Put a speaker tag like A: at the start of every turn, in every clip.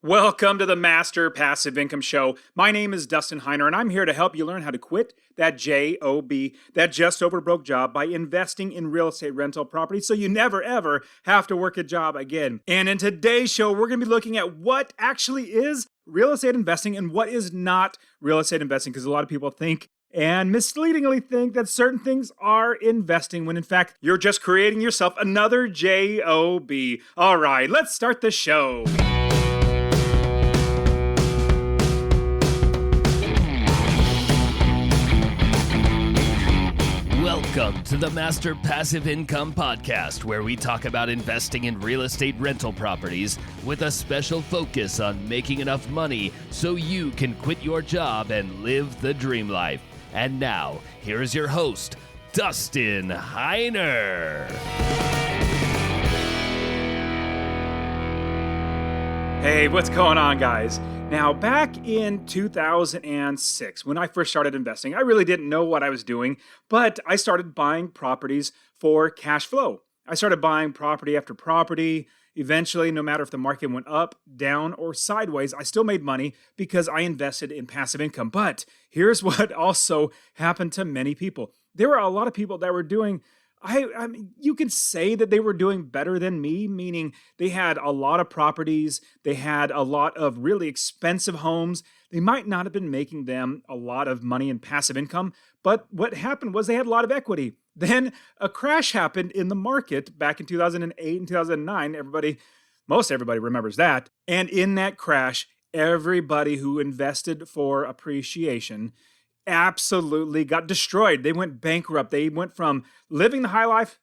A: Welcome to the Master Passive Income Show. My name is Dustin Heiner, and I'm here to help you learn how to quit that JOB, that just over broke job, by investing in real estate rental property so you never ever have to work a job again. And in today's show, we're going to be looking at what actually is real estate investing and what is not real estate investing, because a lot of people think and misleadingly think that certain things are investing when in fact you're just creating yourself another JOB. All right, let's start the show.
B: Welcome to the Master Passive Income Podcast, where we talk about investing in real estate rental properties with a special focus on making enough money so you can quit your job and live the dream life. And now, here is your host, Dustin Heiner.
A: Hey, what's going on, guys? Now, back in 2006, when I first started investing, I really didn't know what I was doing, but I started buying properties for cash flow. I started buying property after property. Eventually, no matter if the market went up, down, or sideways, I still made money because I invested in passive income. But here's what also happened to many people. There were a lot of people that were doing I mean, you could say that they were doing better than me, meaning they had a lot of properties, they had a lot of really expensive homes. They might not have been making them a lot of money in passive income, but what happened was they had a lot of equity. Then a crash happened in the market back in 2008 and 2009. Most everybody remembers that. And in that crash, everybody who invested for appreciation absolutely got destroyed. They went bankrupt. They went from living the high life,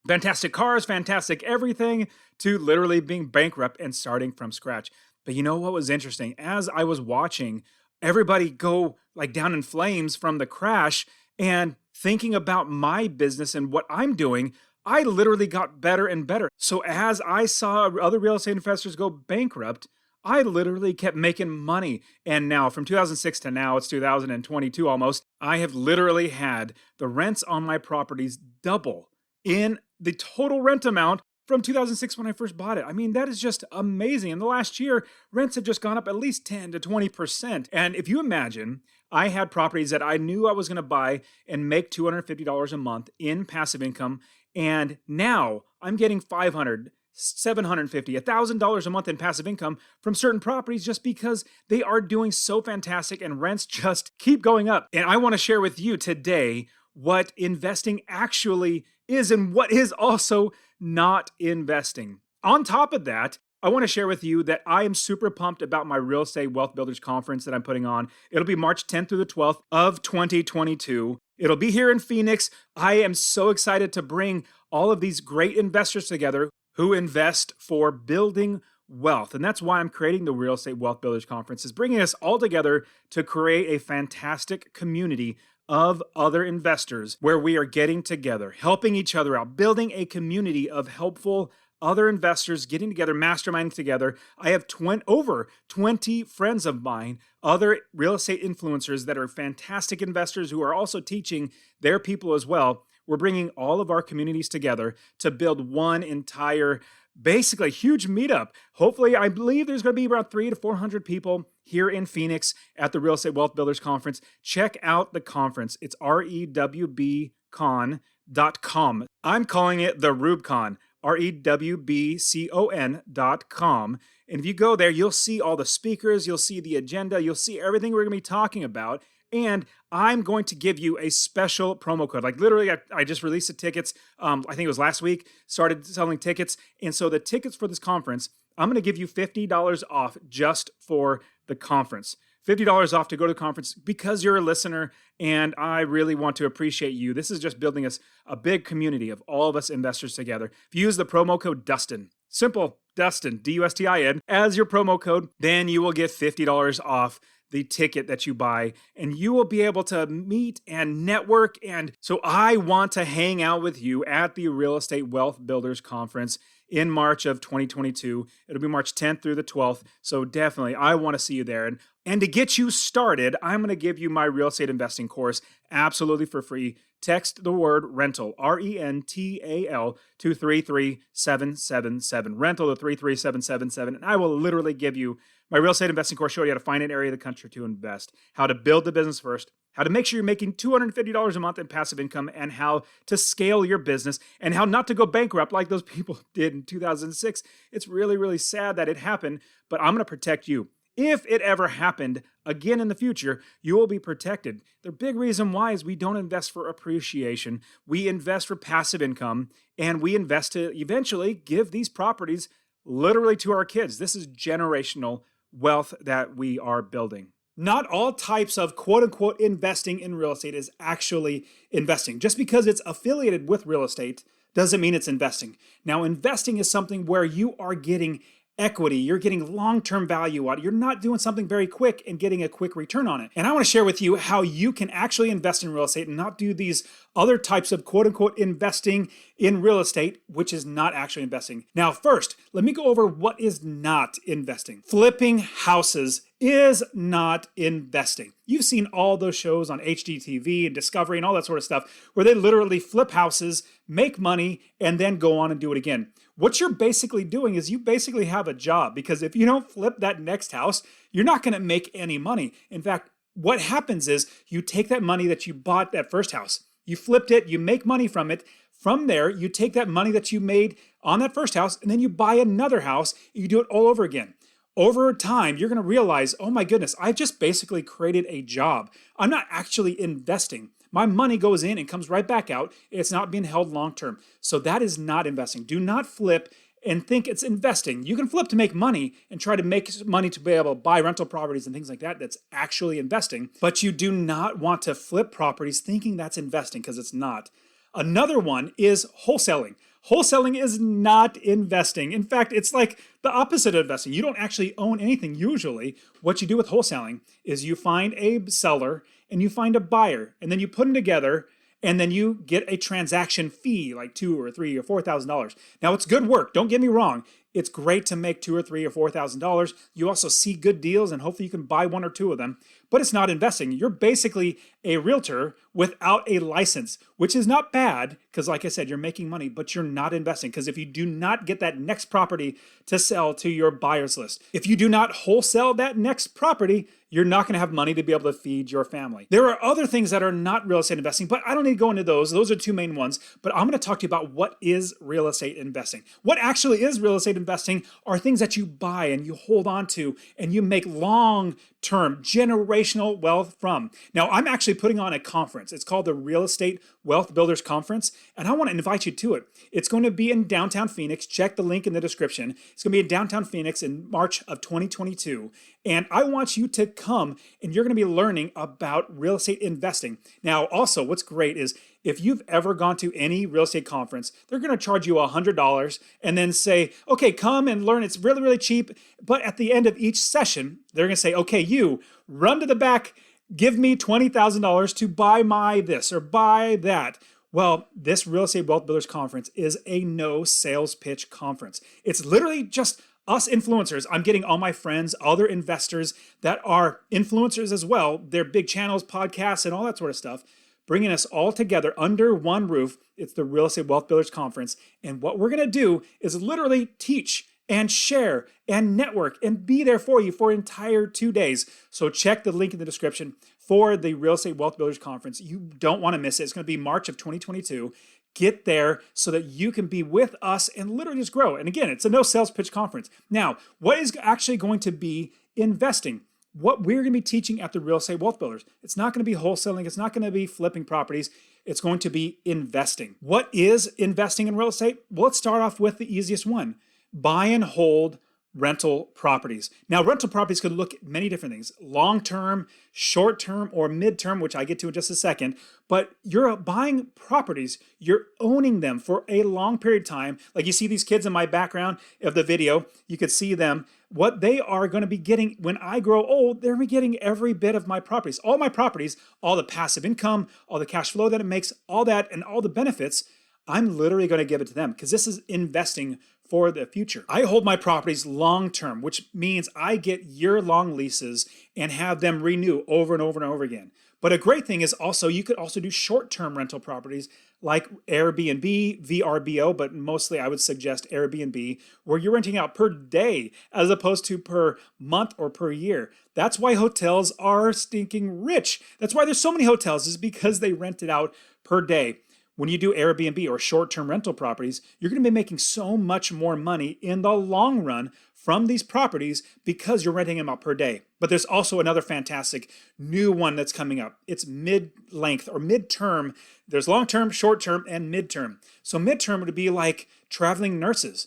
A: fantastic cars, fantastic everything, to literally being bankrupt and starting from scratch. But you know what was interesting? As I was watching everybody go like down in flames from the crash and thinking about my business and what I'm doing, I literally got better and better. So as I saw other real estate investors go bankrupt, I literally kept making money. And now from 2006 to now, it's 2022 almost, I have literally had the rents on my properties double in the total rent amount from 2006 when I first bought it. I mean, that is just amazing. In the last year, rents have just gone up at least 10 to 20%. And if you imagine, I had properties that I knew I was going to buy and make $250 a month in passive income. And now I'm getting $500, $750, $1,000 a month in passive income from certain properties just because they are doing so fantastic and rents just keep going up. And I want to share with you today what investing actually is and what is also not investing. On top of that, I want to share with you that I am super pumped about my Real Estate Wealth Builders Conference that I'm putting on. It'll be March 10th through the 12th of 2022. It'll be here in Phoenix. I am so excited to bring all of these great investors together who invest for building wealth. And that's why I'm creating the Real Estate Wealth Builders Conference, is bringing us all together to create a fantastic community of other investors where we are getting together, helping each other out, building a community of helpful other investors getting together, masterminding together. I have over 20 friends of mine, other real estate influencers that are fantastic investors who are also teaching their people as well. We're bringing all of our communities together to build one entire, basically huge meetup. Hopefully, I believe there's going to be around 300 to 400 people here in Phoenix at the Real Estate Wealth Builders Conference. Check out the conference. It's rewbcon.com. I'm calling it the RewBCon, rewbcon.com. And if you go there, you'll see all the speakers, you'll see the agenda, you'll see everything we're going to be talking about. And I'm going to give you a special promo code. Like literally, I just released the tickets. I think it was last week, started selling tickets. And so the tickets for this conference, I'm going to give you $50 off just for the conference. $50 off to go to the conference because you're a listener and I really want to appreciate you. This is just building us a big community of all of us investors together. If you use the promo code Dustin, simple Dustin, D-U-S-T-I-N, as your promo code, then you will get $50 off the ticket that you buy, and you will be able to meet and network. And so I want to hang out with you at the Real Estate Wealth Builders Conference in March of 2022. It'll be March 10th through the 12th. So definitely, I want to see you there. And to get you started, I'm going to give you my real estate investing course absolutely for free. Text the word rental, RENTAL, to 33777. Rental to 33777. And I will literally give you my real estate investing course, show you how to find an area of the country to invest, how to build the business first, how to make sure you're making $250 a month in passive income, and how to scale your business, and how not to go bankrupt like those people did in 2006. It's really, really sad that it happened, but I'm going to protect you. If it ever happened again in the future, you will be protected. The big reason why is we don't invest for appreciation. We invest for passive income, and we invest to eventually give these properties literally to our kids. This is generational wealth that we are building. Not all types of quote-unquote investing in real estate is actually investing. Just because it's affiliated with real estate doesn't mean it's investing. Now, investing is something where you are getting equity, you're getting long-term value out. You're not doing something very quick and getting a quick return on it. And I want to share with you how you can actually invest in real estate and not do these other types of quote-unquote investing in real estate, which is not actually investing. Now, first, let me go over what is not investing. Flipping houses is not investing. You've seen all those shows on HGTV and Discovery and all that sort of stuff where they literally flip houses, make money, and then go on and do it again. What you're basically doing is you basically have a job, because if you don't flip that next house, you're not going to make any money. In fact, what happens is you take that money that you bought that first house, you flipped it, you make money from it. From there, you take that money that you made on that first house, and then you buy another house, and you do it all over again. Over time, you're going to realize, oh my goodness, I just basically created a job. I'm not actually investing. My money goes in and comes right back out. It's not being held long term. So that is not investing. Do not flip and think it's investing. You can flip to make money and try to make money to be able to buy rental properties and things like that. That's actually investing. But you do not want to flip properties thinking that's investing, because it's not. Another one is wholesaling. Wholesaling is not investing. In fact, it's like the opposite of investing. You don't actually own anything usually. What you do with wholesaling is you find a seller and you find a buyer, and then you put them together, and then you get a transaction fee like $2,000 or $3,000 or $4,000. Now, it's good work. Don't get me wrong. It's great to make $2,000 or $3,000 or $4,000. You also see good deals, and hopefully you can buy one or two of them. But it's not investing. You're basically a realtor without a license, which is not bad because, like I said, you're making money, but you're not investing. Because if you do not get that next property to sell to your buyer's list, if you do not wholesale that next property, you're not going to have money to be able to feed your family. There are other things that are not real estate investing, but I don't need to go into those. Those are two main ones. But I'm going to talk to you about what is real estate investing. What actually is real estate investing are things that you buy and you hold on to and you make long-term generational wealth from. Now, I'm actually putting on a conference. It's called the Real Estate Wealth Builders Conference, and I want to invite you to it. It's going to be in downtown Phoenix. Check the link in the description. It's going to be in downtown Phoenix in March of 2022, and I want you to come, and you're going to be learning about real estate investing. Now, also, what's great is if you've ever gone to any real estate conference, they're going to charge you $100 and then say, okay, come and learn. It's really, really cheap. But at the end of each session, they're going to say, okay, you run to the back, give me $20,000 to buy my this or buy that. Well, this Real Estate Wealth Builders Conference is a no sales pitch conference. It's literally just us influencers. I'm getting all my friends, other investors that are influencers as well. They're big channels, podcasts, and all that sort of stuff, bringing us all together under one roof. It's the Real Estate Wealth Builders Conference. And what we're going to do is literally teach and share and network and be there for you for an entire 2 days. So check the link in the description for the Real Estate Wealth Builders Conference. You don't want to miss it. It's going to be March of 2022. Get there so that you can be with us and literally just grow. And again, it's a no sales pitch conference. Now, what is actually going to be investing? What we're going to be teaching at the Real Estate Wealth Builders. It's not going to be wholesaling. It's not going to be flipping properties. It's going to be investing. What is investing in real estate? Well, let's start off with the easiest one. Buy and hold rental properties. Now, rental properties could look at many different things: long-term, short-term, or mid-term, which I get to in just a second. But you're buying properties, you're owning them for a long period of time. Like you see these kids in my background of the video, you could see them. What they are going to be getting when I grow old, they're going to be getting every bit of my properties. All my properties, all the passive income, all the cash flow that it makes, all that, and all the benefits, I'm literally going to give it to them because this is investing for the future. I hold my properties long term, which means I get year-long leases and have them renew over and over and over again. But a great thing is also you could also do short-term rental properties like Airbnb, VRBO, but mostly I would suggest Airbnb, where you're renting out per day as opposed to per month or per year. That's why hotels are stinking rich. That's why there's so many hotels, is because they rent it out per day. When you do Airbnb or short-term rental properties, you're going to be making so much more money in the long run from these properties because you're renting them out per day. But there's also another fantastic new one that's coming up. It's mid-length or mid-term. There's long-term, short-term, and mid-term. So mid-term would be like traveling nurses.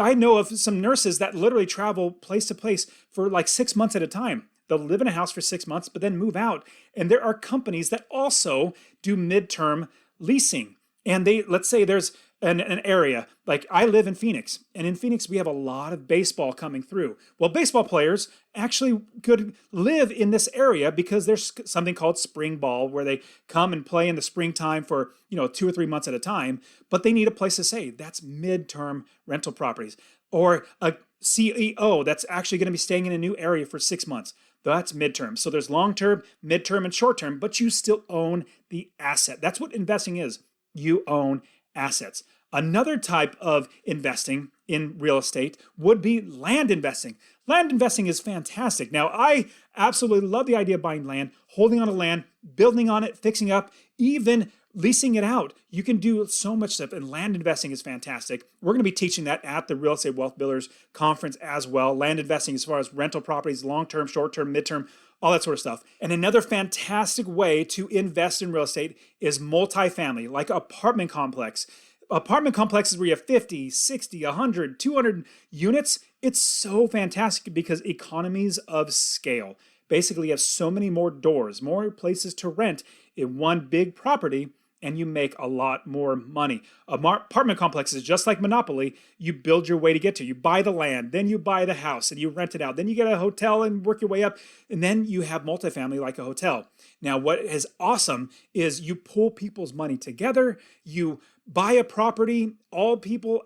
A: I know of some nurses that literally travel place to place for like 6 months at a time. They'll live in a house for 6 months, but then move out. And there are companies that also do mid-term leasing. And let's say there's an area, like I live in Phoenix, and in Phoenix we have a lot of baseball coming through. Well, baseball players actually could live in this area because there's something called spring ball where they come and play in the springtime for 2 or 3 months at a time, but they need a place to stay. That's mid-term rental properties. Or a CEO that's actually going to be staying in a new area for 6 months. That's midterm. So there's long-term, midterm, and short-term, but you still own the asset. That's what investing is. You own assets. Another type of investing in real estate would be land investing. Land investing is fantastic. Now, I absolutely love the idea of buying land, holding on to land, building on it, fixing up, even leasing it out. You can do so much stuff, and land investing is fantastic. We're going to be teaching that at the Real Estate Wealth Builders Conference as well. Land investing as far as rental properties, long-term, short-term, midterm, all that sort of stuff. And another fantastic way to invest in real estate is multifamily, like apartment complex. Apartment complexes where you have 50, 60, 100, 200 units. It's so fantastic because economies of scale. Basically, you have so many more doors, more places to rent in one big property, and you make a lot more money. Apartment complexes, just like Monopoly, you build your way to get to. You buy the land, then you buy the house, and you rent it out. Then you get a hotel and work your way up, and then you have multifamily like a hotel. Now, what is awesome is you pull people's money together, you buy a property,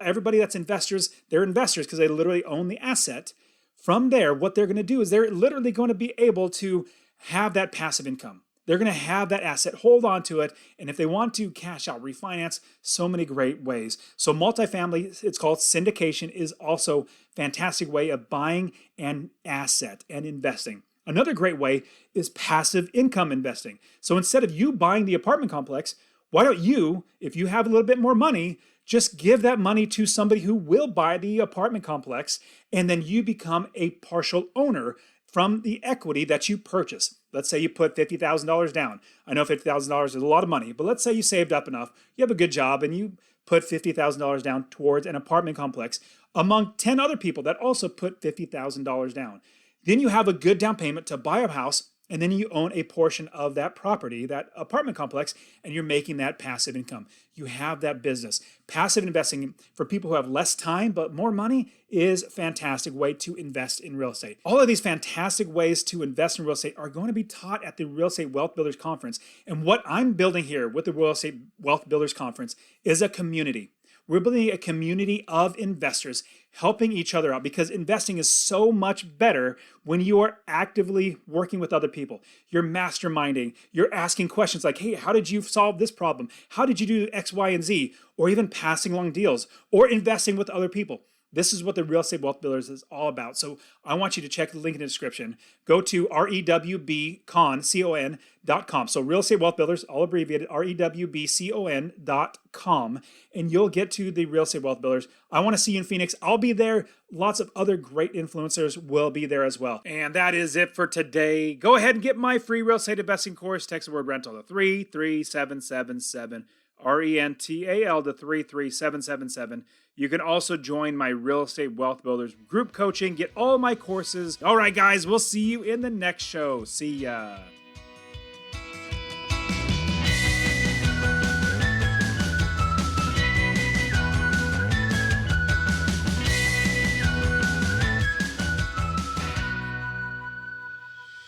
A: everybody that's investors, they're investors because they literally own the asset. From there, what they're going to do is they're literally going to be able to have that passive income. They're going to have that asset, hold on to it, and if they want to cash out, refinance, so many great ways. So multifamily, it's called syndication, is also a fantastic way of buying an asset and investing. Another great way is passive income investing. So instead of you buying the apartment complex, why don't you, if you have a little bit more money, just give that money to somebody who will buy the apartment complex, and then you become a partial owner from the equity that you purchase. Let's say you put $50,000 down. I know $50,000 is a lot of money, but let's say you saved up enough, you have a good job, and you put $50,000 down towards an apartment complex among 10 other people that also put $50,000 down. Then you have a good down payment to buy a house, and then you own a portion of that property, that apartment complex, and you're making that passive income. You have that business. Passive investing for people who have less time but more money is a fantastic way to invest in real estate. All of these fantastic ways to invest in real estate are going to be taught at the Real Estate Wealth Builders Conference. And what I'm building here with the Real Estate Wealth Builders Conference is a community. We're building a community of investors helping each other out because investing is so much better when you are actively working with other people. You're masterminding, you're asking questions like, hey, how did you solve this problem? How did you do X, Y, and Z? Or even passing along deals or investing with other people. This is what the Real Estate Wealth Builders is all about. So I want you to check the link in the description. Go to rewbcon.com. So Real Estate Wealth Builders, all abbreviated, rewbcon.com. And you'll get to the Real Estate Wealth Builders. I want to see you in Phoenix. I'll be there. Lots of other great influencers will be there as well. And that is it for today. Go ahead and get my free real estate investing course. Text the word rental to 33777. RENTAL to 33777. You can also join my Real Estate Wealth Builders group coaching, get all my courses. All right, guys, we'll see you in the next show. See ya.